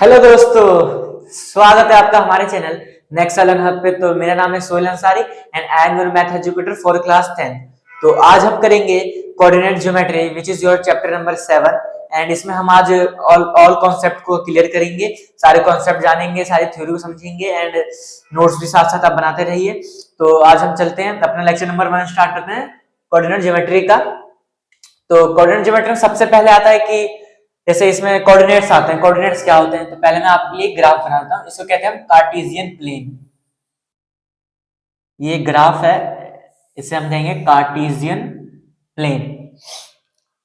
Hello दोस्तों, स्वागत है आपका हमारे चैनल नेक्स्ट अलग हब पे। तो मेरा नाम है Sohail Ansari and I am your math educator for class 10। तो आज हम करेंगे coordinate geometry which is your chapter number 7 and इसमें हम आज ऑल कॉन्सेप्ट को क्लियर करेंगे, सारे कॉन्सेप्ट जानेंगे, सारी थ्योरी को समझेंगे एंड नोट्स भी साथ साथ आप बनाते रहिए। तो आज हम चलते हैं अपना लेक्चर नंबर 1 स्टार्ट करते हैं कोऑर्डिनेट ज्योमेट्री का। तो कोऑर्डिनेट ज्योमेट्री में सबसे पहले आता है कि जैसे इसमें कोऑर्डिनेट्स आते हैं। कोऑर्डिनेट्स क्या होते हैं? तो पहले मैं आपके लिए ग्राफ बनाता हूं, इसको कहते हैं हम कार्टेशियन प्लेन। ये ग्राफ है, इसे हम कहेंगे कार्टेशियन प्लेन।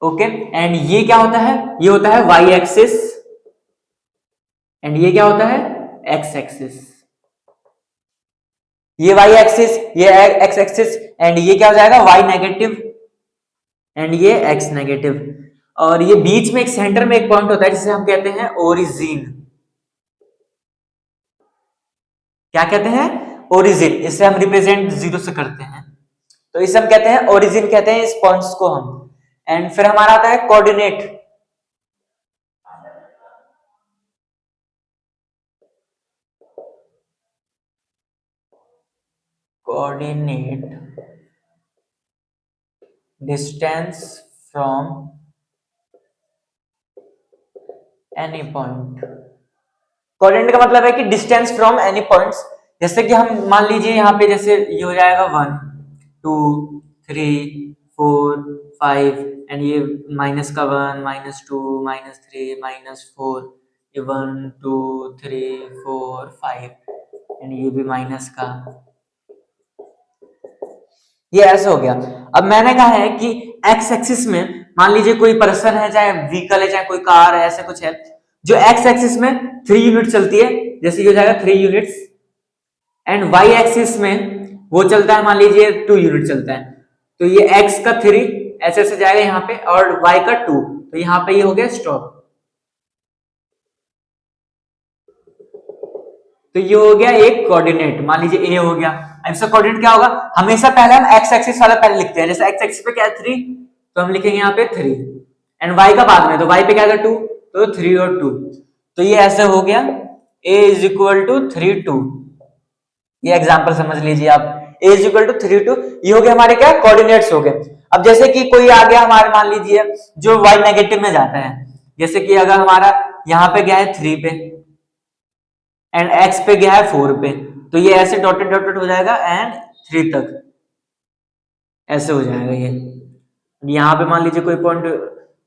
ओके, एंड ये क्या होता है? ये होता है वाई एक्सिस एंड ये क्या होता है? X axis. ये वाई एक्सिस, ये एक्स एक्सिस एंड ये क्या हो जाएगा? वाई नेगेटिव एंड ये एक्स नेगेटिव। और ये बीच में एक सेंटर में एक पॉइंट होता है जिसे हम कहते हैं ओरिजिन। क्या कहते हैं? ओरिजिन। इसे हम रिप्रेजेंट जीरो से करते हैं, तो इसे हम कहते हैं ओरिजिन, कहते हैं इस पॉइंट्स को हम। एंड फिर हमारा आता है coordinate. Coordinate distance from any point. Coordinate का मतलब है कि डिस्टेंस फ्रॉम एनी पॉइंट्स। जैसे कि हम मान लीजिए यहाँ पे जैसे ये हो जाएगा 1 2 3 4 5 एंड ये माइनस का 1 -2 -3 -4, ये 1 2 3 4 5 एंड ये भी माइनस का। ये ऐसे हो गया। अब मैंने कहा है कि एक्स एक्सिस में मान लीजिए कोई पर्सन है, चाहे व्हीकल है, चाहे कोई कार है, ऐसे कुछ है जो एक्स एक्सिस में 3 यूनिट चलती है, जैसे ये हो जाएगा 3 यूनिट्स। एंड वाई एक्सिस में वो चलता है, मान लीजिए 2 यूनिट चलता है। तो ये एक्स का 3 ऐसे ऐसे जाएगा यहाँ पे और वाई का 2, तो यहाँ पे ये हो गया स्टॉप। तो ये हो गया एक कोऑर्डिनेट, मान लीजिए ए हो गया। अब इसका कोऑर्डिनेट क्या होगा? हमेशा पहले हम एक्स एक्सिस वाला पहले लिखते हैं। जैसे एक्स एक्सिस पे क्या है? 3, तो हम लिखेंगे यहाँ पे 3 एंड वाई का बाद में, तो वाई पे क्या है? 2, तो 3 और 2। तो ये ऐसे हो गया a इज इक्वल टू 3 2। ये एग्जांपल समझ लीजिए आप, a इज इक्वल टू 3 2। ये हो गया हमारे क्या? कोऑर्डिनेट्स हो गए। अब जैसे कि कोई आ गया हमारे, मान लीजिए जो y नेगेटिव में जाता है, जैसे कि अगर हमारा यहाँ पे गया है 3 पे एंड x पे गया है 4 पे, तो ये ऐसे डॉटेड डॉटेड हो जाएगा एंड 3 तक ऐसे हो जाएगा। ये यहाँ पे मान लीजिए कोई पॉइंट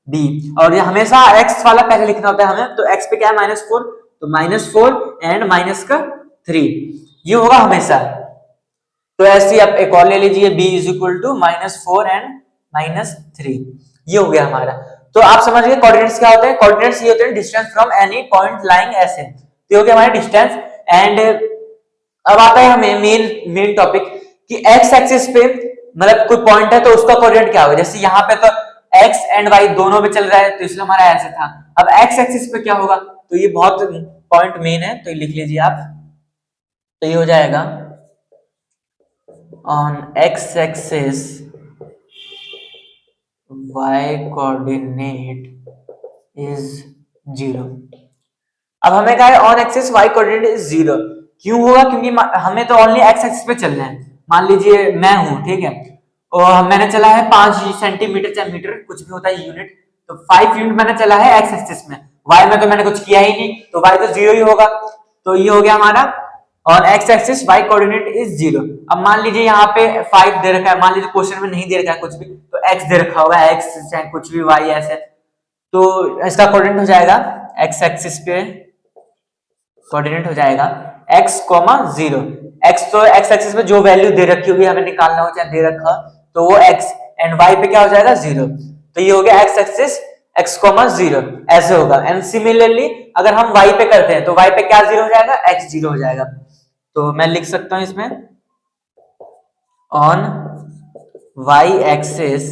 B, और ये हमेशा x वाला पहले लिखना होता है हमें। तो x पे क्या है? -4, तो -4 एंड माइनस का 3, ये होगा हमेशा। तो ऐसे आप एक और ले लीजिए, b is equal to -4 and -3, ये हो गया हमारा। तो आप समझ गए कोऑर्डिनेट्स क्या होते हैं? कोऑर्डिनेट्स ये होते हैं distance from any point lying ऐसे। तो हो गया हमारा डिस्टेंस। एंड अब आता है हमें मेन टॉपिक कि एक्स एक्सिस पे मतलब कोई पॉइंट है तो उसका कोऑर्डिनेट क्या होगा। जैसे यहाँ पे तो एक्स एंड वाई दोनों में चल रहा है, तो इसलिए हमारा ऐसे था। अब एक्स एक्सिस पे क्या होगा? तो ये बहुत पॉइंट मेन है, तो ये लिख लीजिए आप। तो ये हो जाएगा on x axis y coordinate is 0। अब हमें कहा है on axis y coordinate is 0। क्यों होगा? क्योंकि हमें तो ओनली एक्स एक्सिस पे चलना है। मान लीजिए मैं हूं, ठीक है, और मैंने चला है 5 सेंटीमीटर, चाहे मीटर कुछ भी होता है यूनिट, तो 5 यूनिट मैंने चला है एक्स एक्सिस में। y में तो मैंने कुछ किया ही नहीं, तो y तो 0 ही होगा। तो ये हो गया हमारा और x axis y coordinate is 0। अब मान लीजिए यहाँ पे 5 दे रखा है, मान लीजिए क्वेश्चन में नहीं दे रखा है कुछ भी, तो x दे रखा होगा, x चाहे कुछ भी y ऐसे, तो इसका कोऑर्डिनेट हो जाएगा x एक्सिस पे कोऑर्डिनेट हो जाएगा x, 0। x तो x एक्सिस पे जो वैल्यू दे रखी होगी हमें निकालना हो, चाहे दे रखा तो वो x, एंड y पे क्या हो जाएगा? 0। तो ये हो गया x एक्सिस x, 0 ऐसे होगा। एंड सिमिलरली अगर हम y पे करते हैं तो y पे क्या 0 हो जाएगा? x 0 हो जाएगा। तो मैं लिख सकता हूं इसमें on y axis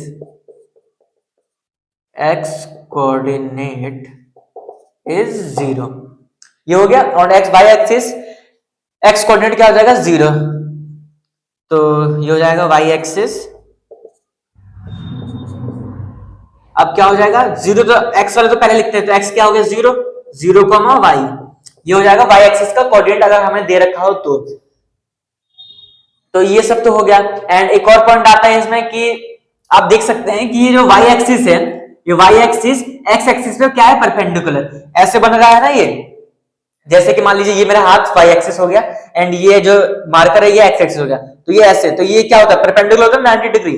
x coordinate is 0। ये हो गया। और x y axis x coordinate क्या हो जाएगा? 0। तो ये हो जाएगा y एक्सिस, अब क्या हो जाएगा? 0, तो x वाले तो पहले लिखते हैं, तो x क्या हो गया? 0 0, y ये हो जाएगा y एक्सिस का कोऑर्डिनेट अगर हमें दे रखा हो तो ये सब तो हो गया। एंड एक और पॉइंट आता है इसमें कि आप देख सकते हैं कि ये जो y एक्सिस है, ये y एक्सिस x एक्सिस पे क्या है, परपेंडिकुलर ऐसे बन रहा है ना। ये जैसे कि मान लीजिए ये मेरा हाथ y एक्सिस हो गया एंड ये जो मार्कर है ये x एक्सिस हो गया, तो ये ऐसे, तो ये क्या होता है, परपेंडिकुलर होता है 90 डिग्री,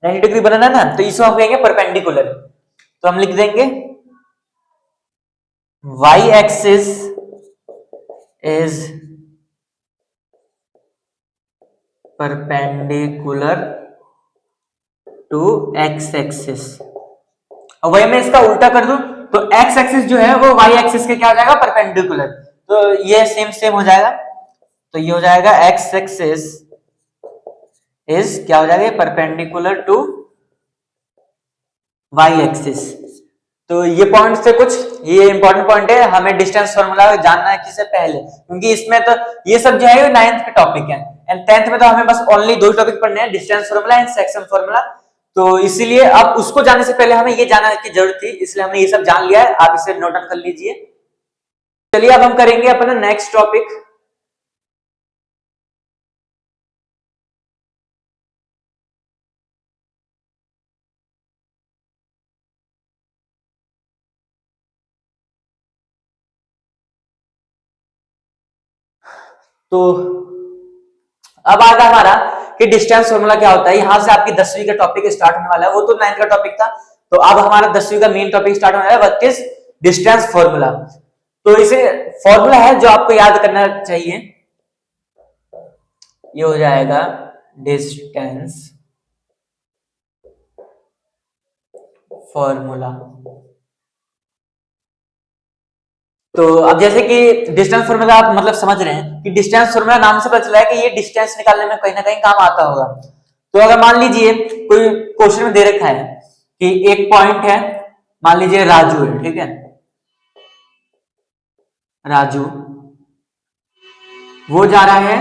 90 डिग्री बनना है ना, तो इसको हम कहेंगे परपेंडिकुलर। तो हम लिख देंगे y axis is perpendicular to x axis. और वही मैं इसका उल्टा कर दूं तो x एक्सिस जो है वो y एक्सिस के क्या हो जाएगा, परपेंडिकुलर। तो ये सेम हो जाएगा, तो ये हो जाएगा x एक्सिस इज क्या हो जाएगा, परपेंडिकुलर टू y एक्सिस। तो ये पॉइंट से कुछ ये इंपॉर्टेंट पॉइंट है, हमें डिस्टेंस फार्मूला जानना है किससे पहले, क्योंकि इसमें तो ये सब जो है 9th के टॉपिक है एंड 10th में तो हमें बस ओनली दो टॉपिक पढ़ने हैं, distance formula and section formula. तो इसीलिए अब उसको जानने से पहले हमें ये जानने की जरूरत थी, इसलिए हमने ये सब जान लिया है, आप इसे नोट डाउन कर लीजिए। चलिए अब हम करेंगे अपना नेक्स्ट टॉपिक। तो अब आएगा हमारा कि डिस्टेंस फार्मूला क्या होता है। यहां से आपकी 10वीं का टॉपिक स्टार्ट होने वाला है, वो तो 9th का टॉपिक था, तो अब हमारा 10वीं का मेन टॉपिक स्टार्ट होने वाला है, व्हाट इज डिस्टेंस फार्मूला। तो इसे फॉर्मूला है जो आपको याद करना चाहिए, ये हो जाएगा डिस्टेंस फॉर्मूला। तो अब जैसे कि डिस्टेंस फार्मूला आप मतलब समझ रहे हैं कि डिस्टेंस फार्मूला नाम से पता चला है कि ये डिस्टेंस निकालने में कहीं ना कहीं काम आता होगा। तो अगर मान लीजिए कोई क्वेश्चन में दे रखा है कि एक पॉइंट है, मान लीजिए राजू है, ठीक है, राजू वो जा रहा है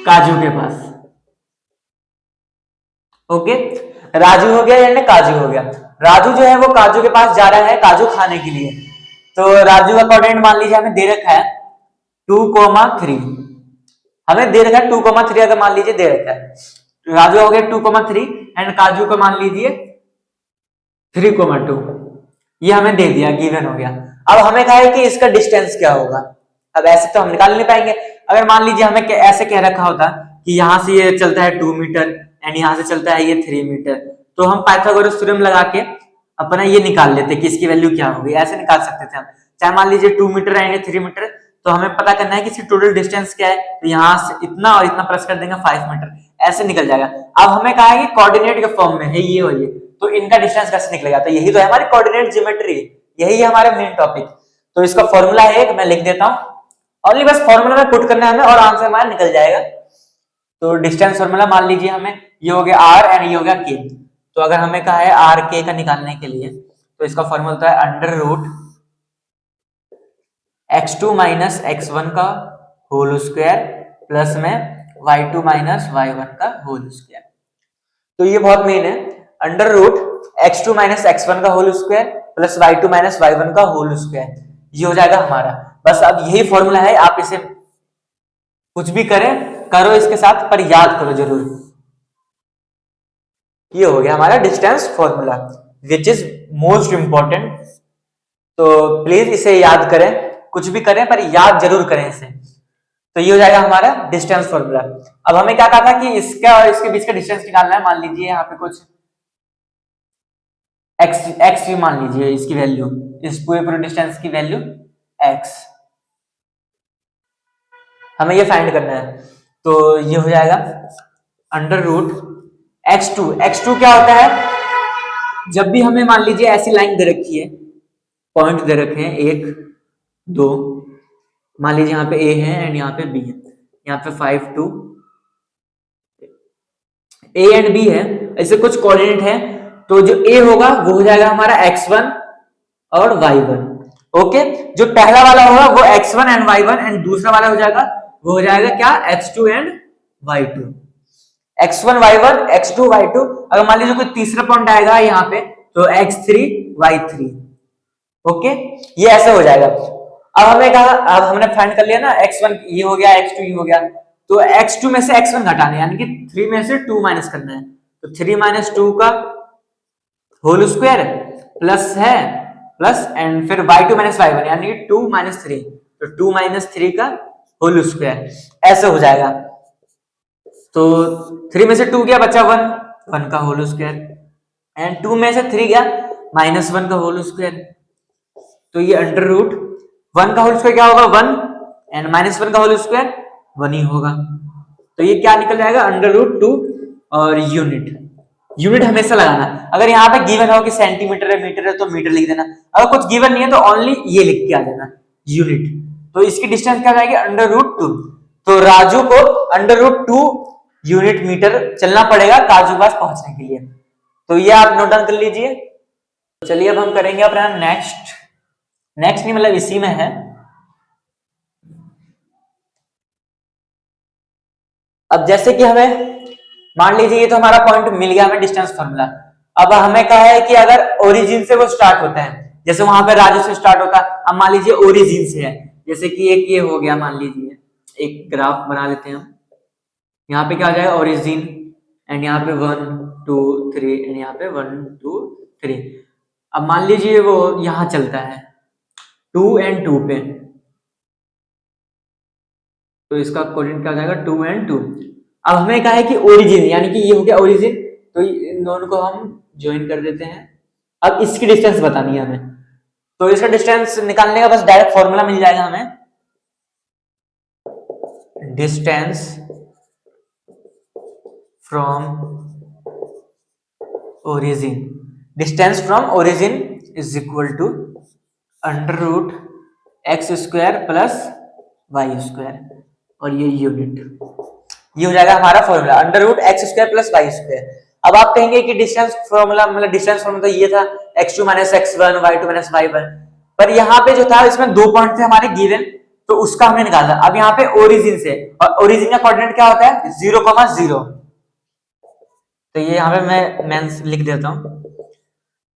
काजू के पास, ओके, राजू हो गया यानी काजू हो गया। राजू जो है वो काजू के पास जा रहा है काजू खाने के लिए। तो राजू का कोऑर्डिनेट मान लीजिए हमें दे रखा है 2,3, हमें दे रखा है 2,3 अगर मान लीजिए दे रखा है, राजू हो गया 2,3 एंड काजू को मान लीजिए 3,2, ये हमें दे दिया, गिवन हो गया। अब हमें कहा है कि इसका डिस्टेंस क्या होगा। अब ऐसे तो हम निकाल नहीं पाएंगे, अगर मान लीजिए हमें ऐसे कह रखा होता कि यहां से ये चलता है 2 मीटर एंड यहां से चलता है ये 3 मीटर, तो हम पाइथागोरस थ्योरम लगा के अपना ये निकाल लेते कि इसकी वैल्यू क्या होगी, ऐसे निकाल सकते थे हम। चाहे मान लीजिए 2 मीटर एंड 3 मीटर, तो हमें पता करना है कि इसकी टोटल डिस्टेंस क्या है, तो यहाँ से इतना और इतना प्लस कर देंगे 5 मीटर, ऐसे निकल जाएगा। अब हमें कहा है कि कोऑर्डिनेट के फॉर्म में है ये और ये, तो इनका डिस्टेंस कैसे निकलेगा, तो यही तो है हमारी कोऑर्डिनेट ज्योमेट्री, यही है हमारा मेन टॉपिक। तो इसका फॉर्मूला है, मैं लिख देता हूँ, ओनली बस फॉर्मूला में पुट करना है हमें और आंसर हमारा निकल जाएगा। तो डिस्टेंस फॉर्मूला मान लीजिए हमें ये हो गया r एंड ये हो गया k। तो अगर हमें कहा है r k का निकालने के लिए, तो इसका फॉर्मूला होता है under root x2 minus x1 का होल स्क्वायर प्लस में y2 माइनस y1 का होल स्क्वायर। तो ये बहुत मेन है, under root x2 minus x1 का whole square plus y2 minus y1 का होल स्क्वायर, ये हो जाएगा हमारा। बस अब यही फॉर्मूला है, आप इसे कुछ भी करें करो इसके साथ, पर याद करो जरूर। ये हो गया हमारा distance formula which is most important. तो प्लीज इसे याद करें, कुछ भी करें पर याद जरूर करें इसे। तो ये हो जाएगा हमारा डिस्टेंस फॉर्मूला। अब हमें क्या कहा था कि इसका और इसके बीच का डिस्टेंस निकालना है। मान लीजिए यहाँ पे कुछ x मान लीजिए इसकी वैल्यू, इस पूरे डिस्टेंस की वैल्यू x, हमें ये फाइंड करना है। तो ये हो जाएगा अंडर रूट x2 क्या होता है, जब भी हमें मान लीजिए ऐसी लाइन दे रखी है, पॉइंट दे रखे हैं 1 2, मान लीजिए यहाँ पे a है एंड यहाँ पे b है, यहाँ पे 5 2, a एंड b है, ऐसे कुछ कोऑर्डिनेट है। तो जो a होगा वो हो जाएगा हमारा x1 और y1, ओके। जो पहला वाला होगा वो x1 एंड y1 एंड दूसरा वाला हो जाएगा वो हो जाएगा क्या, x2 and y2, x1 y1 x2 y2। अगर मान लीजिए कोई तीसरा पॉइंट आएगा यहाँ पे तो x3 y3, ओके, ये ऐसे हो जाएगा। अब हमें कहा, अब हमने फाइंड कर लिया ना x1 ये हो गया, x2 ये हो गया, तो x2 में से x1 घटाना है, यानी कि 3 में से 2 माइनस करना है, तो 3 माइनस 2 का होल स्क्वायर प्लस है प्लस एंड फिर y2 माइनस y1 यानी कि 2 माइनस 3, तो 2 माइनस 3 का होल स्क्वायर, ऐसे हो जाएगा। तो 3 में से 2 गया बचा 1, 1 का होल स्क्वायर, एंड 2 में से 3 गया माइनस 1 का होल स्क्वायर, तो ये अंडर रूट 1 का होल स्क्वायर क्या होगा 1 एंड माइनस 1 का होल स्क्वायर 1 ही होगा, तो ये क्या निकल जाएगा अंडर रूट 2। और यूनिट हमेशा लगाना, अगर यहाँ पे गिवन हो कि सेंटीमीटर है मीटर है तो मीटर लिख देना, अगर कुछ गिवन नहीं है तो ओनली ये लिख के आ जाना यूनिट। तो इसकी डिस्टेंस क्या जाएगी अंडर रूट 2, तो राजू को अंडर रूट 2 यूनिट मीटर चलना पड़ेगा काजू पास पहुंचने के लिए, तो ये आप नोट डाउन कर लीजिए। चलिए अब हम करेंगे अपना नेक्स्ट नहीं मतलब इसी में है। अब जैसे कि हमें मान लीजिए ये तो हमारा पॉइंट मिल गया हमें डिस्टेंस फार्मूला, अब हमें कहा है कि अगर ओरिजिन से वो स्टार्ट होता है, जैसे वहां पे राजू से स्टार्ट होता है, अब मान लीजिए ओरिजिन से है, जैसे कि एक ये हो गया, मान लीजिए एक ग्राफ बना लेते हैं हम, यहाँ पे क्या आ जाएगा ओरिजिन एंड यहाँ पे 1 2 3 एंड यहाँ पे 1 2 3। अब मान लीजिए वो यहाँ चलता है 2 एंड 2 पे, तो इसका कोऑर्डिनेट क्या हो जाएगा 2 एंड 2। अब हमें कहा है कि ओरिजिन यानी कि ये हो गया ओरिजिन, तो इन दोनों को हम ज्वाइन कर देते हैं। अब इसकी डिस्टेंस बतानी है हमें, तो इसका डिस्टेंस निकालने का बस डायरेक्ट फॉर्मूला मिल जाएगा हमें, distance from origin, distance from origin is equal to under root x square plus y square, और ये यूनिट, ये हो जाएगा हमारा formula under root x square plus y square. अब आप कहेंगे कि डिस्टेंस फॉर्मूला मतलब डिस्टेंस फॉर्मूला तो ये था x2 minus x1 y2 minus y1, पर यहाँ पे जो था इसमें 2 पॉइंट थे हमारे गिवन, तो उसका हमने निकाला। अब यहाँ पे ओरिजिन से, और ओरिजिन का कोऑर्डिनेट क्या होता है 0,0, तो ये यहाँ पे मैं लिख देता हूँ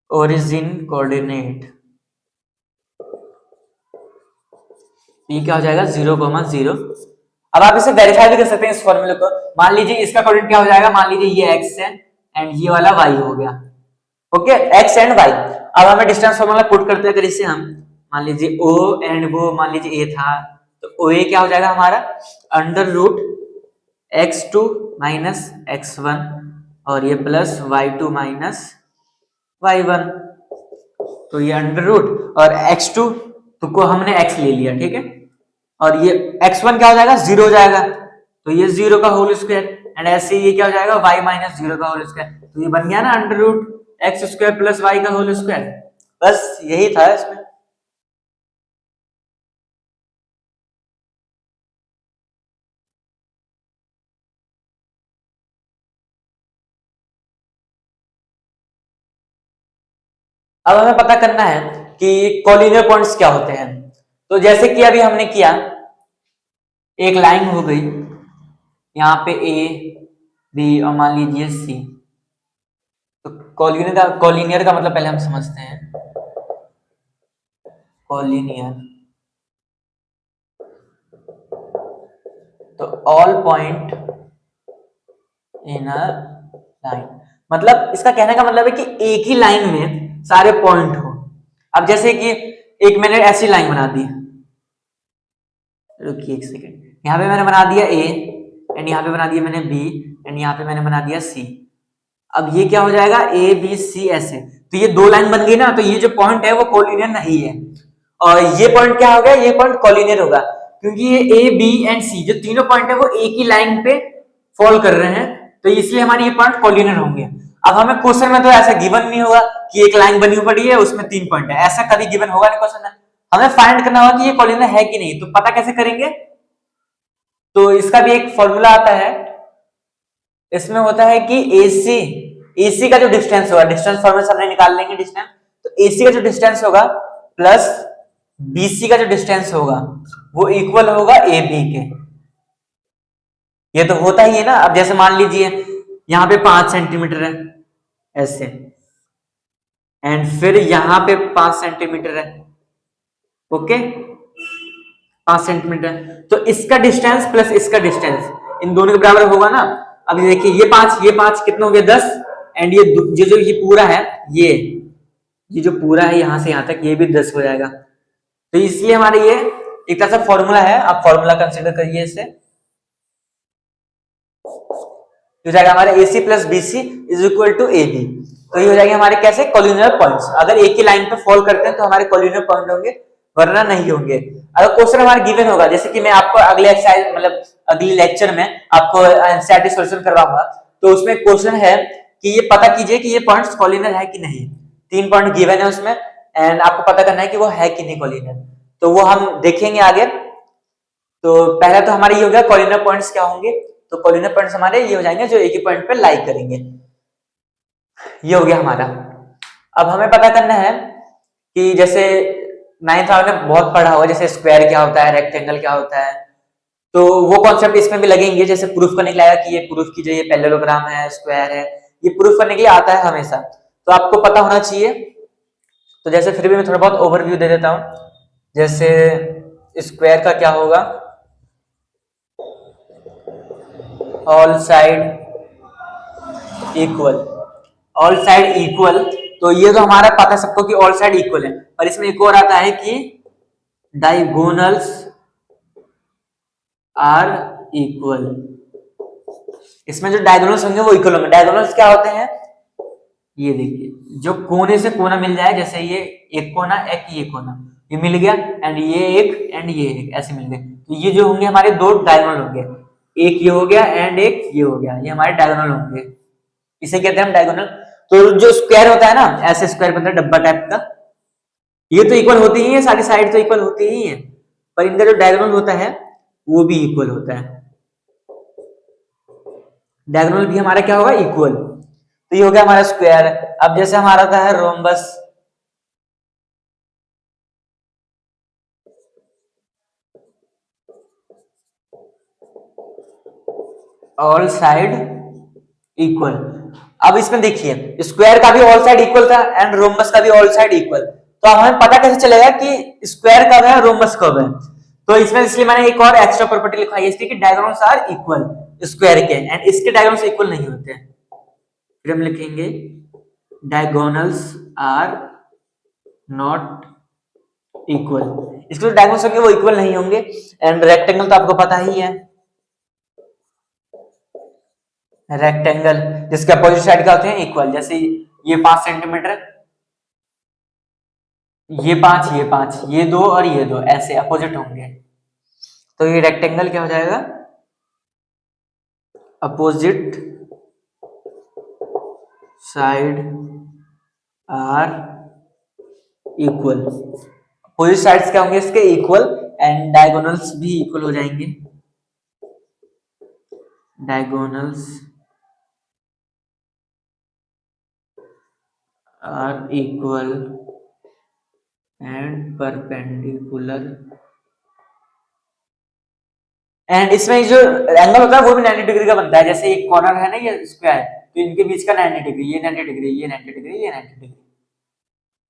ओरिजिन कोऑर्डिनेट, ये क्या हो जाएगा 0,0। अब आप इसे वेरीफाई भी कर सकते हैं इस फॉर्मूले को, मान लीजिए इसका कोऑर्डिनेट क्या हो जाएगा, मान लीजिए ये x है एंड ये वाला y हो गया, ओके x एंड y। अब हमें डिस्टेंस फॉर्मूला पुट करते हैं, अगर इसे हम मान लीजिए o एंड वो मान लीजिए a था, तो OA क्या हो जाएगा हमारा under root x2 minus x1 और ये प्लस y2 माइनस y1, तो ये अंडर रूट और x2 तो को हमने x ले लिया, ठीक है, और ये x1 क्या हो जाएगा 0 हो जाएगा, तो ये 0 का होल स्क्वायर एंड ऐसे ये क्या हो जाएगा y माइनस 0 का होल स्क्वायर, तो ये बन गया ना under root x square plus y का होल स्क्वायर। बस यही था इसमें। अब हमें पता करना है कि कोलिनियर पॉइंट्स क्या होते हैं, तो जैसे कि अभी हमने किया, एक लाइन हो गई यहाँ पे ए बी और मान लीजिए सी, तो कोलिनियर का मतलब पहले हम समझते हैं, कोलिनियर तो all point in a line, मतलब इसका कहने का मतलब है कि एक ही लाइन में सारे पॉइंट हो। अब जैसे कि एक मैंने ऐसी लाइन बना दी, रुकिए एक सेकेंड, यहाँ पे मैंने बना दिया ए एंड यहाँ पे बना दिया मैंने बी एंड यहाँ पे मैंने बना दिया सी। अब ये क्या हो जाएगा ए बी सी ऐसे, तो ये दो लाइन बन गई ना, तो ये जो पॉइंट है वो कोलिनियर नहीं है, और ये पॉइंट क्या हो गया, ये पॉइंट कोलिनियर होगा, क्योंकि ये ए बी एंड सी जो तीनों पॉइंट है वो एक ही लाइन पे फॉल कर रहे हैं, तो इसलिए हमारे ये पॉइंट कोलिनियर होंगे। अब हमें क्वेश्चन में तो ऐसा गिवन नहीं होगा कि एक लाइन बनी पड़ी है उसमें 3 पॉइंट है, ऐसा कभी गिवन होगा नहीं क्वेश्चन में, हमें फाइंड करना होगा कि ये कोलिनियर है कि नहीं, तो पता कैसे करेंगे, तो इसका भी एक फॉर्मूला आता है, इसमें होता है कि AC का जो डिस्टेंस होगा, डिस्टेंस फॉर्मूला हमने निकाल लेंगे डिस्टेंस, तो AC का जो डिस्टेंस होगा प्लस BC का जो डिस्टेंस होगा वो इक्वल होगा AB के, ये तो होता ही है ना। अब जैसे मान लीजिए यहाँ पे 5 सेंटीमीटर है ऐसे, एंड फिर यहाँ पे 5 सेंटीमीटर है, ओके, 5 सेंटीमीटर। तो इसका डिस्टेंस प्लस इसका डिस्टेंस इन दोनों के बराबर होगा ना। अब ये देखिए ये पांच कितना हो गया 10, एंड ये जो ये पूरा है, ये जो पूरा है यहां से यहां तक ये भी 10 हो जाएगा। तो इसलिए हमारे ये एक तरह से फॉर्मूला है, आप फॉर्मूला कंसिडर करिए इसे। हो जाएगा हमारे AC plus BC is equal to AB। तो ये हो जाएगा हमारे कैसे कॉलिनियर पॉइंट्स। अगर एक ही लाइन पे फॉल करते हैं तो हमारे कॉलिनियर पॉइंट होंगे, वरना नहीं होंगे। अगर क्वेश्चन हमारे गिवन होगा, जैसे कि मैं आपको अगले एक्सरसाइज मतलब अगले लेक्चर में आपको एनसीईआरटी सॉल्यूशन करवाऊंगा, तो उसमें क्वेश्चन है कि ये पता कीजिए कि ये पॉइंट्स कॉलिनियर है कि नहीं। 3 पॉइंट गिवन है उसमें, एंड आपको पता करना है कि वो है कि नहीं कॉलिनियर। तो वो हम देखेंगे आगे। तो पहला तो हमारे ये हो गया कॉलिनियर पॉइंट्स क्या होंगे। तो कॉलिनियर पॉइंट्स हमारे ये हो जाएंगे जो एक ही पॉइंट पे लाई करेंगे। ये हो गया हमारा। अब हमें पता करना है कि जैसे 9th आपने बहुत पढ़ा होगा, जैसे स्क्वायर क्या होता है, रेक्टेंगल क्या होता है। तो वो कॉन्सेप्ट इसमें भी लगेंगे, जैसे प्रूफ करने के लिए कि ये प्रूफ कीजिए ये पैरेललोग्राम है, स्क्वायर है, ये प्रूफ करने के लिए आता है हमेशा, तो आपको पता होना चाहिए। तो जैसे फिर भी मैं थोड़ा बहुत ओवरव्यू दे देता हूँ। जैसे स्क्वायर का क्या होगा, all side equal, all side equal. तो ये तो हमारा पता है सबको कि ऑल साइड इक्वल है, पर इसमें एक और आता है कि डायगोनल्स आर इक्वल। इसमें जो डायगोनल्स होंगे वो इक्वल होंगे। डायगोनल्स क्या होते हैं, ये देखिए जो कोने से कोना मिल जाए, जैसे ये एक कोना एक ये कोना ये मिल गया, एंड ये एक एंड ये एक ऐसे मिल गए, तो ये जो होंगे हमारे दो डायगोनल होंगे। एक ये हो गया एंड एक ये हो गया, ये हमारे डायगोनल होंगे, इसे कहते हैं हम डायगोनल। तो जो स्क्वायर होता है ना, ऐसे स्क्वायर बनता है डब्बा टाइप का, ये तो इक्वल होती ही है, सारी साइड तो इक्वल होती ही है, पर इनका जो डायगोनल होता है वो भी इक्वल होता है। डायगोनल भी हमारा क्या होगा इक्वल। तो ये हो गया हमारा स्क्वायर। अब जैसे हमारा होता है रोम्बस, ऑल साइड इक्वल। अब इसमें देखिए स्क्वायर का भी ऑल साइड इक्वल था एंड रोम्बस का भी ऑल साइड इक्वल। तो अब हमें पता कैसे चलेगा कि स्क्वायर कब है रोम्बस कब है। तो इसमें इसलिए मैंने एक और एक्स्ट्रा प्रॉपर्टी लिखवाई है इसकी कि डायगोनल्स आर इक्वल स्क्वायर के, एंड इसके डायगोनल्स इक्वल नहीं होते हैं। फिर हम लिखेंगे डायगोनल्स आर नॉट इक्वल। इसके जो डायगोनल्स होंगे वो इक्वल नहीं होंगे। एंड रेक्टेंगल तो आपको पता ही है, रेक्टेंगल जिसके अपोजिट साइड क्या होते हैं इक्वल। जैसे ये 5 सेंटीमीटर, ये पांच ये दो और ये दो ऐसे अपोजिट होंगे। तो ये रेक्टेंगल क्या हो जाएगा, opposite side are equal. Opposite sides क्या होंगे इसके इक्वल, एंड डायगोनल्स भी इक्वल हो जाएंगे। Diagonals are equal and perpendicular. And इसमें जो एंगल होता है वो भी 90 डिग्री का बनता है। जैसे एक कॉर्नर है ना ये स्क्वायर, तो इनके बीच का 90 डिग्री, ये 90 डिग्री, ये 90 डिग्री, ये 90 डिग्री।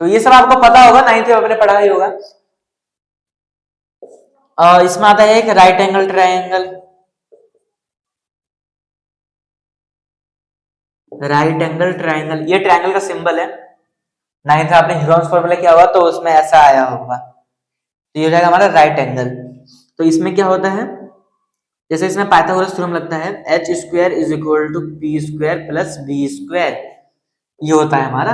तो ये सब आपको पता होगा, 9th में आपने पढ़ा ही होगा। इसमें आता है एक right angle triangle. Right angle triangle ये ट्रायंगल का सिंबल है। 9th में आपने हीरोन्स फॉर्मूला किया होगा तो उसमें ऐसा आया होगा। तो ये हो जाएगा हमारा राइट एंगल। तो इसमें क्या होता है, जैसे इसमें पाइथागोरस थ्योरम लगता है, H square is equal to P square plus B square, ये होता है हमारा।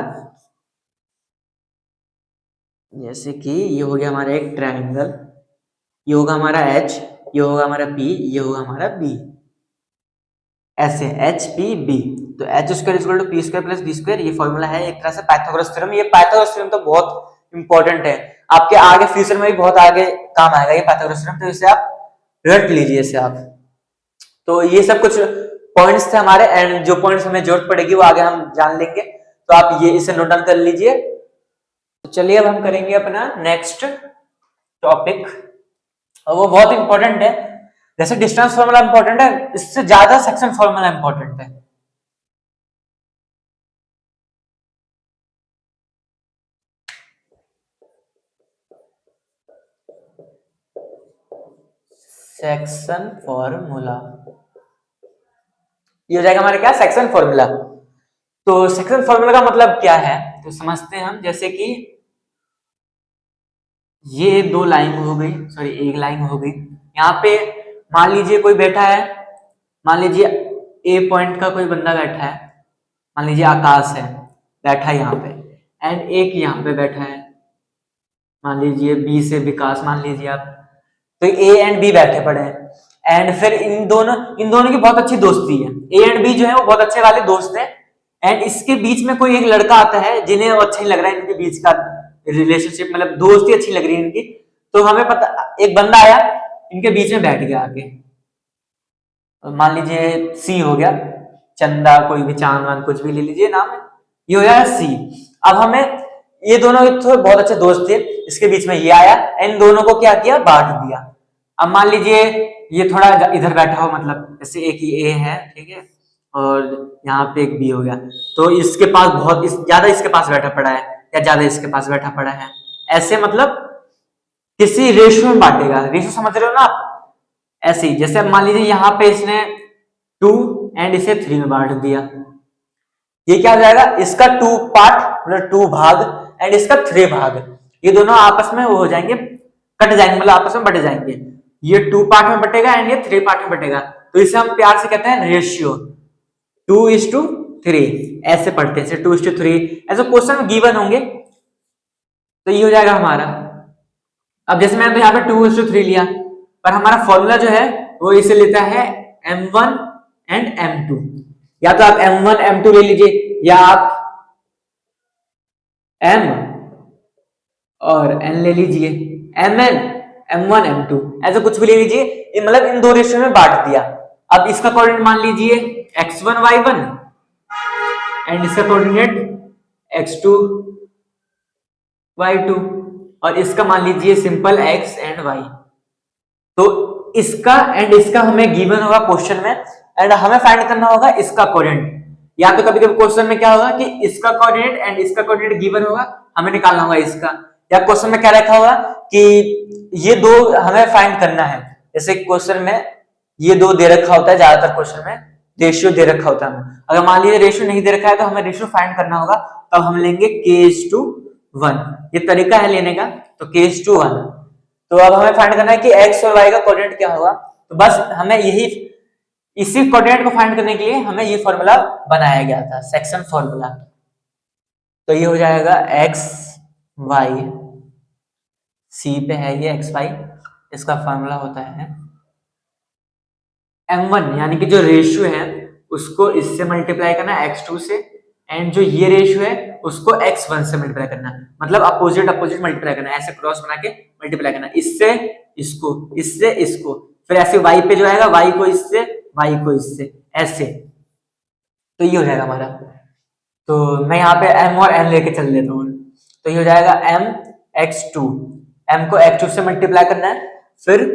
जैसे कि ये हो गया हमारा एक ट्रायंगल, ये होगा हमारा एच, ये होगा हमारा पी, ये होगा हमारा बी, ऐसे एच पी बी। तो H square equal to P square plus B square, ये फॉर्मूला है एक तरह से पाइथागोरस थ्योरम। ये पाइथागोरस थ्योरम तो बहुत इंपॉर्टेंट है, आपके आगे फ्यूचर में भी बहुत आगे काम आएगा ये पाइथागोरस थ्योरम। तो इसे आप रट लीजिए इसे आप। तो ये सब कुछ पॉइंट्स थे हमारे, एंड जो पॉइंट्स हमें जरूरत पड़ेगी वो आगे हम जान लेंगे। तो आप ये इसे नोट डाउन कर लीजिए। तो चलिए अब हम करेंगे अपना नेक्स्ट टॉपिक, और वो बहुत इंपॉर्टेंट है। जैसे डिस्टेंस फॉर्मूला इंपॉर्टेंट है, इससे ज्यादा सेक्शन फॉर्मूला इंपॉर्टेंट है। सेक्शन फॉर्मूला, ये हो जाएगा हमारा क्या, सेक्शन फॉर्मूला। तो सेक्शन फॉर्मूला का मतलब क्या है तो समझते हैं हम। जैसे कि ये दो लाइन हो गई, सॉरी एक लाइन हो गई। यहाँ पे मान लीजिए कोई बैठा है, मान लीजिए ए पॉइंट का कोई बंदा बैठा है, मान लीजिए आकाश है बैठा है यहाँ पे, एंड एक यहाँ पे बैठा है, मान लीजिए बी से विकास मान लीजिए आप। तो ए एंड बी बैठे पड़े हैं, एंड फिर इन दोनों की बहुत अच्छी दोस्ती है। ए एंड बी जो है वो बहुत अच्छे वाले दोस्त हैं, एंड इसके बीच में कोई एक लड़का आता है जिन्हें वो अच्छा नहीं लग रहा है, इनके बीच का रिलेशनशिप मतलब दोस्ती अच्छी लग रही है इनकी। तो हमें पता, एक बंदा आया इनके बीच में बैठ गया आके, मान लीजिए सी हो गया, चंदा कोई भी, चांद वान कुछ भी ले लीजिए नाम है, ये हो जाएगा सी। अब हमें ये दोनों तो बहुत अच्छे दोस्त थे, इसके बीच में ये आया, इन दोनों को क्या किया, बांट दिया। अब मान लीजिए ये थोड़ा इधर बैठा हो, मतलब जैसे एक ये ए है, ठीक है, और यहाँ पे एक बी हो गया, तो इसके पास बहुत ज्यादा इसके पास बैठा पड़ा है, या ज्यादा इसके पास बैठा पड़ा है, ऐसे मतलब किसी रेशियो में बांटेगा। रेशियो समझ रहे हो ना आप? ऐसे ही जैसे मान लीजिए यहाँ पे इसने 2 एंड इसे 3 में बांट दिया, ये क्या हो जाएगा, इसका 2 पार्ट मतलब 2 भाग एंड इसका 3 भाग, ये दोनों आपस में वो हो जाएंगे, कट जाएंगे, मतलब आपस में बट जाएंगे। ये 2 पार्ट में बटेगा एंड ये 3 पार्ट में बटेगा, तो इसे हम प्यार से कहते हैं रेशियो, 2:3 ऐसे पढ़ते हैं, 2:3 ऐसे क्वेश्चन गिवन होंगे। तो ये हो जाएगा हमारा। अब जैसे मैंने तो यहाँ पे 2:3 लिया, पर हमारा फॉर्मूला जो है वो इसे लेता है m1 एंड m2, या तो आप m1 m2 ले लीजिए, या आप m और n ले लीजिए, mn m1 m2 ऐसा कुछ भी ले लीजिए, मतलब इन दो रेशियो में बांट दिया। अब इसका कोऑर्डिनेट मान लीजिए x1 y1 एंड इसका कोऑर्डिनेट x2 y2, और इसका मान लीजिए सिंपल x एंड y। तो इसका एंड इसका हमें गिवन होगा क्वेश्चन में, एंड हमें फाइंड करना होगा इसका कोऑर्डिनेट। या तो कभी कभी क्वेश्चन में क्या होगा कि इसका कोऑर्डिनेट एंड इसका कोऑर्डिनेट गिवन होगा, हमें निकालना होगा इसका, या क्वेश्चन में क्या रखा होगा कि ये दो हमें फाइंड करना है। जैसे क्वेश्चन में ये दो दे रखा होता है, ज्यादातर क्वेश्चन में रेशियो दे रखा होता है। अगर मान लीजिए रेशियो नहीं दे रखा है तो हमें रेशियो फाइंड करना होगा, तब हम लेंगे k:1, ये तरीका है लेने का, तो k:1। तो अब हमें फाइंड करना है कि x और y का कोऑर्डिनेट क्या होगा, तो बस हमें इसी कोऑर्डिनेट को फाइंड करने के लिए हमें ये फॉर्मूला बनाया गया था, सेक्शन फॉर्मूला। तो ये हो जाएगा x y, c पे है ये x y, इसका फॉर्मूला होता है m1, यानी कि जो रेशियो है उसको इससे मल्टीप्लाई करना x2 से, एंड जो ये रेशियो है उसको x1 से मल्टीप्लाई करना, मतलब अपोजिट अपोजिट मल्टीप्लाई करना, ऐसे क्रॉस बना के मल्टीप्लाई करना, इससे इसको, इससे इसको, फिर ऐसे y पे जो आएगा y को इससे, y को इससे, ऐसे। तो ये हो जाएगा हमारा। तो मैं यहाँ पे m और n लेके चल लेता हूँ। तो ये हो जाएगा m x2, m को x2 से मल्टीप्लाई करना है, फिर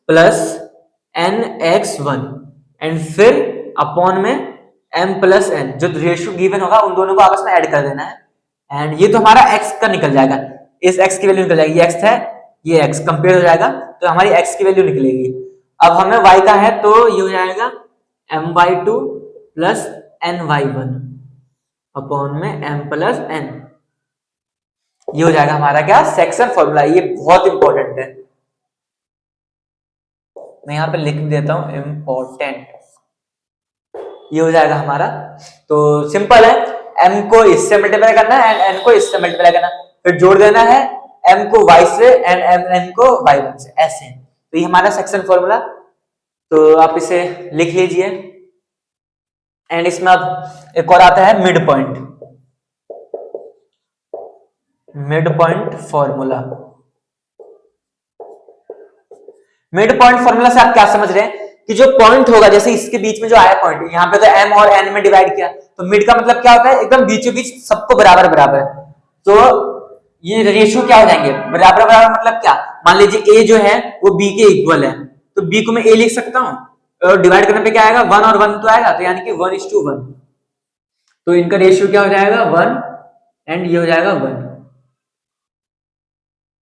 प्लस n x1, एंड फिर अपॉन में m प्लस n, जो रेशियो गिवन होगा उन दोनों को आपस में ऐड कर देना है, एंड ये तो हमारा x का निकल जाएगा, इस x की वैल्यू निकल जाएगी, ये x है ये x कंपेयर हो जाएगा, तो हमारी x की वैल्यू निकलेगी। अब हमें y का है तो ये हो जाएगा my2 प्लस ny1 अपॉन में m प्लस n, ये हो जाएगा हमारा क्या, सेक्शन फॉर्मूला। ये बहुत इंपॉर्टेंट है, मैं यहाँ पे लिख देता हूं इंपॉर्टेंट। ये हो जाएगा हमारा। तो सिंपल है, m को इससे मल्टीप्लाई करना है एंड n को इससे मल्टीप्लाई करना, फिर जोड़ देना है m को y से एंड n को y1 से, ऐसे। तो ये हमारा सेक्शन फॉर्मूला, तो आप इसे लिख लीजिए। एंड इसमें अब एक और आता है mid point, mid point formula. Mid point formula से आप क्या समझ रहे हैं कि जो पॉइंट होगा, जैसे इसके बीच में जो आया पॉइंट, यहाँ पे तो m और n में डिवाइड किया, तो मिड का मतलब क्या होता है, एकदम बीचों बीच सबको बराबर बराबर। तो ये रेशियो क्या हो जाएंगे, बराबर बराबर, मतलब क्या, मान लीजिए a जो है वो b के इक्वल है, तो b को मैं a लिख सकता हूँ, और डिवाइड करने पे क्या आएगा, 1 और 1 तो आएगा, तो यानी कि 1:1। तो इनका रेशियो क्या हो जाएगा, 1, एंड ये हो जाएगा 1।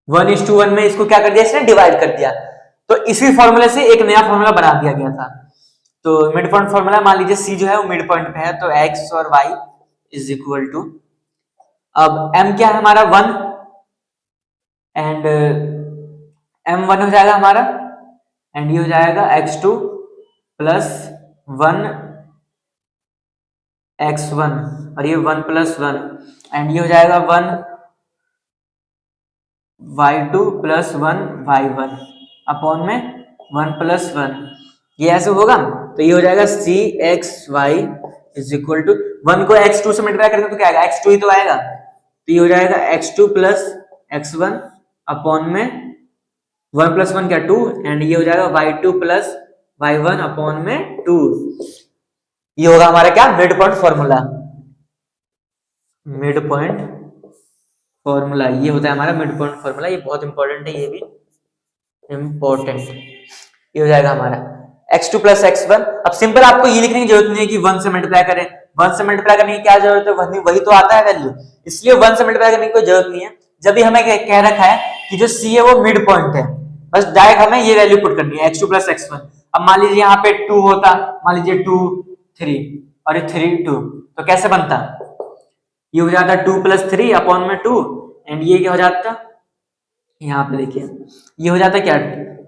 1:1 में इसको क्या कर दिया, इसने डिवाइड कर दिया। तो इसी फॉर्मूले से एक नया फॉर्मूला बना दिया गया था। तो मिड पॉइंट फॉर्मूला मान लीजिए सी जो है वो मिड पॉइंट पे है, तो एक्स और वाई इज इक्वल टू, अब m क्या है हमारा 1, एंड m1 हो जाएगा हमारा, एंड ये हो जाएगा x2 प्लस 1 x1, और ये 1 प्लस 1, एंड ये हो जाएगा 1 y2 प्लस 1 y1 अपॉन में 1 प्लस 1, ये ऐसे होगा। तो ये हो जाएगा C X Y is equal to 1 को x2 से मल्टीप्लाई करेंगे तो क्या आएगा, x2 ही तो आएगा, तो ये हो जाएगा x2 प्लस x1 अपॉन में 1 प्लस 1 क्या 2, एंड ये हो जाएगा y2 प्लस y1 अपॉन में 2। ये होगा हमारा क्या, mid point formula. Mid point formula ये होता है हमारा मिड पॉइंट फॉर्मूला, ये बहुत इंपॉर्टेंट है, ये भी इंपॉर्टेंट। ये हो जाएगा हमारा x2 प्लस x1। अब सिंपल आपको ये लिखने की जरूरत नहीं है कि 1 से मल्टीप्लाई करें, 1 से मल्टीप्लाई करने की क्या जरूरत है, वही तो आता है वैल्यू, इसलिए 1 से मल्टीप्लाई करने की कोई जरूरत नहीं है। जब भी हमें कह रखा है कि जो c है वो मिड पॉइंट है, बस डायरेक्ट हमें ये वैल्यू पुट करनी है x2 प्लस x1। अब मान लीजिए यहाँ पे 2 होता, मान लीजिए 2 3 और ये 3 2, तो कैसे बनता, ये हो जाता 2 प्लस 3 अपॉन में 2, एंड ये क्या हो जाता, यहाँ पे देखिए ये हो जाता क्या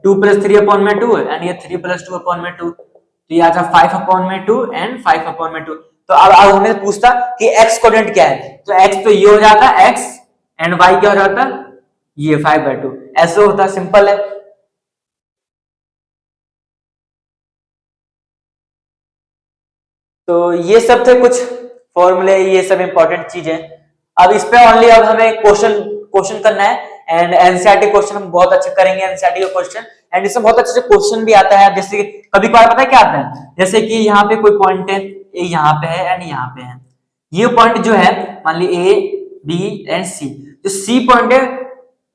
2 प्लस 3 अपॉन में 2, एंड ये 3 प्लस 2 अपॉन में 2, तो ये आता 5 अपॉन में 2 एंड 5 अपॉन में 2। तो अब हमें पूछता कि x कोऑर्डिनेट क्या है, तो x तो ये हो जाता x, एंड y क्या हो जाता ये 5/2, ऐसे होता, सिंपल है। तो ये सब थे कुछ फॉर्मूले, ये सब इंपॉर्टेंट चीजें। अब इस पे ओनली अब हमें क्वेश्चन करना है, एंड एनसीईआरटी क्वेश्चन हम बहुत अच्छे करेंगे, एनसीईआरटी का क्वेश्चन, एंड इसमें बहुत अच्छे से क्वेश्चन भी आता है। जैसे कभी कभार पता है क्या आता है, जैसे कि यहाँ पे कोई पॉइंट है, ये यहाँ पे है एंड यहाँ पे है, ये पॉइंट जो है मान ली ए बी एंड सी, जो सी पॉइंट है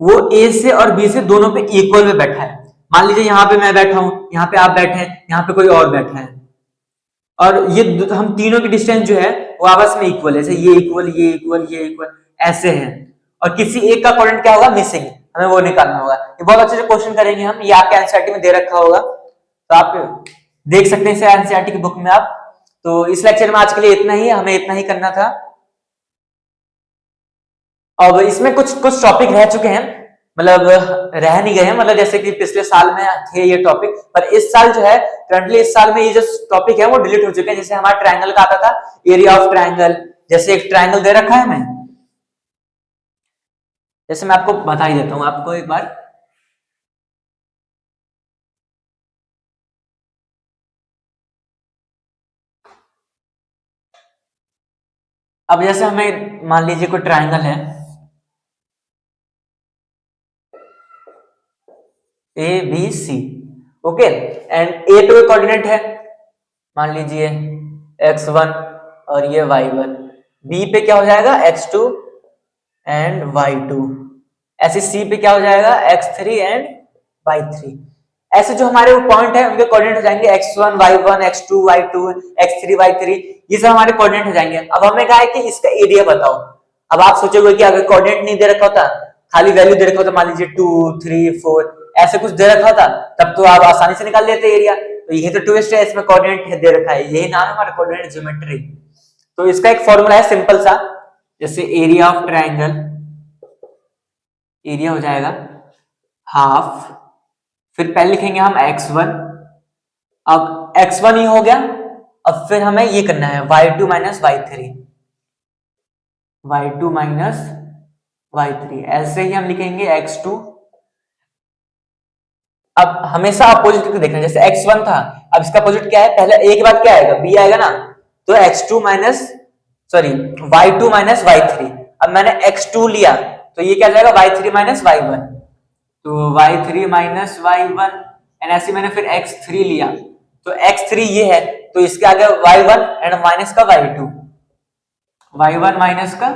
वो ए से और बी से दोनों पे इक्वल में बैठा है। मान लीजिए यहाँ पे मैं बैठा हूँ, यहाँ पे आप बैठे हैं, यहाँ पे कोई और बैठा है, और ये हम तीनों की डिस्टेंस जो है वो आपस में इक्वल है, जैसे ये इक्वल ये इक्वल ये इक्वल ऐसे है, और किसी एक का कोऑर्डिनेट क्या होगा मिसिंग, हमें वो निकालना होगा। ये बहुत अच्छे से क्वेश्चन करेंगे हम, ये आपके एनसीईआरटी में दे रखा होगा, तो आप देख सकते हैं इसे एनसीईआरटी की बुक में आप। तो इस लेक्चर में आज के लिए इतना ही, हमें इतना ही करना था। और इसमें कुछ कुछ टॉपिक रह चुके हैं, मतलब रह नहीं गए हैं, मतलब जैसे कि पिछले साल में थे ये टॉपिक, पर इस साल जो है करंटली इस साल में ये जो टॉपिक है वो डिलीट हो चुके हैं। जैसे हमारा ट्रायंगल का आता था, एरिया ऑफ ट्रायंगल, जैसे एक ट्रायंगल दे रखा है हमें, जैसे मैं आपको बता ही देता हूं आपको एक बार। अब जैसे हमें मान लीजिए कोई ट्रायंगल है A B C, okay, and A पे कोऑर्डिनेट है मान लीजिए x1 और ये y1, बी पे क्या हो जाएगा x2 एंड y2, ऐसे सी पे क्या हो जाएगा x3 एंड y3। ऐसे जो हमारे वो पॉइंट है उनके कोऑर्डिनेट हो जाएंगे x1 y1 x2 y2 x3 y3, ये सब हमारे कोऑर्डिनेट हो जाएंगे। अब हमें कहा है कि इसका एरिया बताओ। अब आप सोचोगे कि अगर कोऑर्डिनेट नहीं दे रखा होता, खाली वैल्यू दे रखा होता, मान लीजिए 2 3 4 ऐसे कुछ दे रखा होता, तब तो आप आसानी से निकाल लेते एरिया। तो यही तो ट्विस्ट है, इसमें कोऑर्डिनेट दे रखा है, यही नाम है हमारा कोऑर्डिनेट ज्योमेट्री। तो इसका एक फॉर्मूला है सिंपल सा, जैसे एरिया ऑफ ट्रायंगल, एरिया हो जाएगा हाफ, फिर पहले लिखेंगे हम x1, अब x1 ही हो गया, अब फिर हमें ये करना है y2 minus y3, y2 minus y3, ऐसे ही हम लिखेंगे x2। अब हमेशा अपोजिट को देखना, जैसे x1 था, अब इसका अपोजिट क्या है, पहले a के बाद क्या आएगा b आएगा ना, तो x2 minus sorry y2 minus y3। अब मैंने x2 लिया तो ये क्या जाएगा y3 माइनस y1, तो y3 माइनस y1, एंड ऐसे मैंने फिर x3 लिया तो x3 ये है, तो इसके आगे y1 एंड माइनस का y2, y1 माइनस का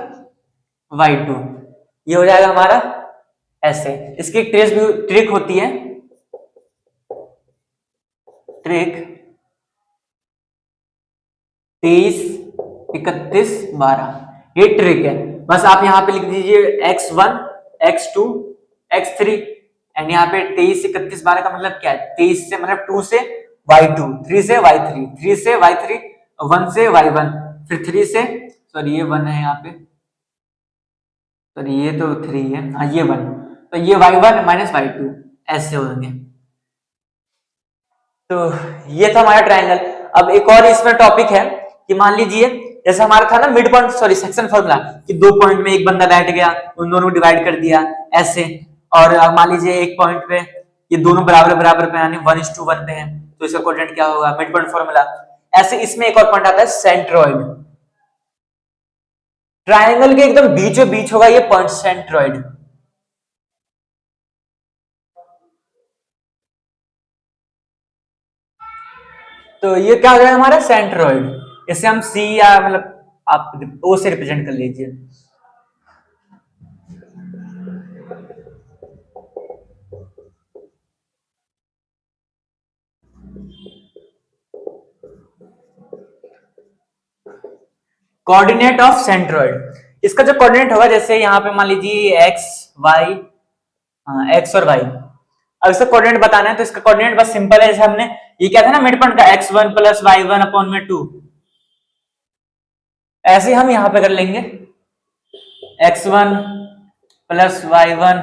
y2, ये हो जाएगा हमारा ऐसे। इसकी एक ट्रिक होती है, ट्रिक 23 31 12, ये ट्रिक है। बस आप यहां पे लिख दीजिए x1 x2 x3, एंड यहाँ पे 23 से 31 12 का मतलब क्या है, 23 से मतलब 2 से y2, 3 से y3, 3 से y3, 1 से y1, फिर 3 से, सॉरी ये 1 है यहाँ पे, सॉरी ये तो 3 है, हाँ ये 1, तो ये y1 माइनस y2 ऐसे होंगे। तो ये था हमारा ट्रायंगल। अब एक और इसमें टॉपिक है कि मान लीजिए जैसे हमारा था ना mid point, sorry section formula, कि 2 पॉइंट में एक बंदा बैठ गया, उन दोनों को डिवाइड कर दिया ऐसे, और मान लीजिए एक पॉइंट पे ये दोनों बराबर बराबर पे यानी 1:1 पे हैं, तो इसका कोऑर्डिनेट क्या होगा, मिड पॉइंट फॉर्मूला। ऐसे इसमें एक और पॉइंट आता है सेंट्रोइड, ट्रायंगल के एकदम बीचों बीच होगा ये पॉइंट सेंट्रोइड। तो ये क्या हो जाएगा हमारा सेंट्रोइड, इसे हम सी या मतलब आप ओ से रिप्रेजेंट कर लीजिए। कोऑर्डिनेट ऑफ सेंट्रोइड, इसका जो कोऑर्डिनेट होगा जैसे यहाँ पे मान लीजिए एक्स वाई, एक्स और वाई, अब इसका कोऑर्डिनेट बताना है तो इसका कोऑर्डिनेट बस सिंपल है, जैसे हमने ये क्या था ना मिड पॉइंट का x1 प्लस y1 अपॉन में 2, ऐसे हम यहां पे कर लेंगे x1 plus y1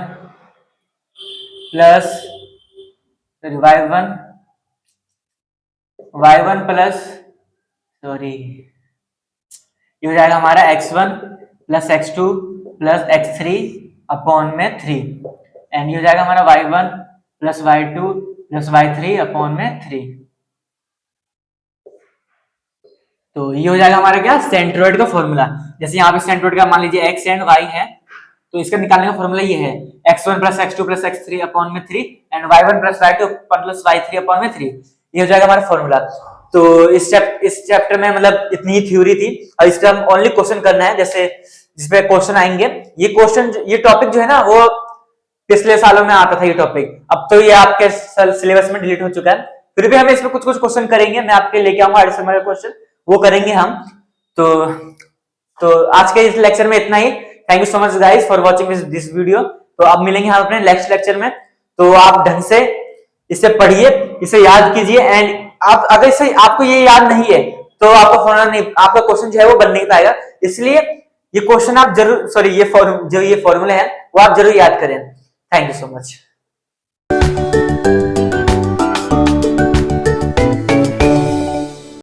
plus y1 y1 plus, sorry ये हो जाएगा हमारा x1 plus x2 plus x3 upon में 3, एंड ये हो जाएगा हमारा y1 plus y2 plus y3 upon में 3। तो ये हो जाएगा हमारा क्या, सेंट्रोइड का फॉर्मूला। जैसे यहाँ पे सेंट्रोइड का मान लीजिए x एंड y है, तो इसका निकालने का फॉर्मूला ये है x1 plus x2 plus x3 upon में 3 and y1 plus y2 plus y3 upon में 3, ये हो जाएगा हमारा फॉर्मूला। तो इस चैप्टर में मतलब इतनी ही थ्योरी थी, और इस पे हम ओनली क्वेश्चन करना है, जैसे जिसपे क्वेश्चन आएंगे। ये क्वेश्चन, ये टॉपिक जो है ना वो पिछले सालों में आता था ये टॉपिक, अब तो ये आपके सिलेबस में डिलीट हो चुका है, फिर भी हम इसमें कुछ कुछ क्वेश्चन करेंगे, मैं आपके लेके आऊंगा एडिशनल क्वेश्चन, वो करेंगे हम। तो आज के इस लेक्चर में इतना ही। Thank you so much guys for watching this video. तो अब मिलेंगे हम अपने नेक्स्ट लेक्चर में, तो आप ढंग से इसे पढ़िए, इसे याद कीजिए, एंड आप अगर इसे आपको ये याद नहीं है तो आपका फॉर्मूला नहीं, आपका क्वेश्चन जो है वो बन नहीं पाएगा, इसलिए ये क्वेश्चन आप जरूर, सॉरी ये फॉर्मूले हैं वो आप जरूर याद करें। Thank you so much.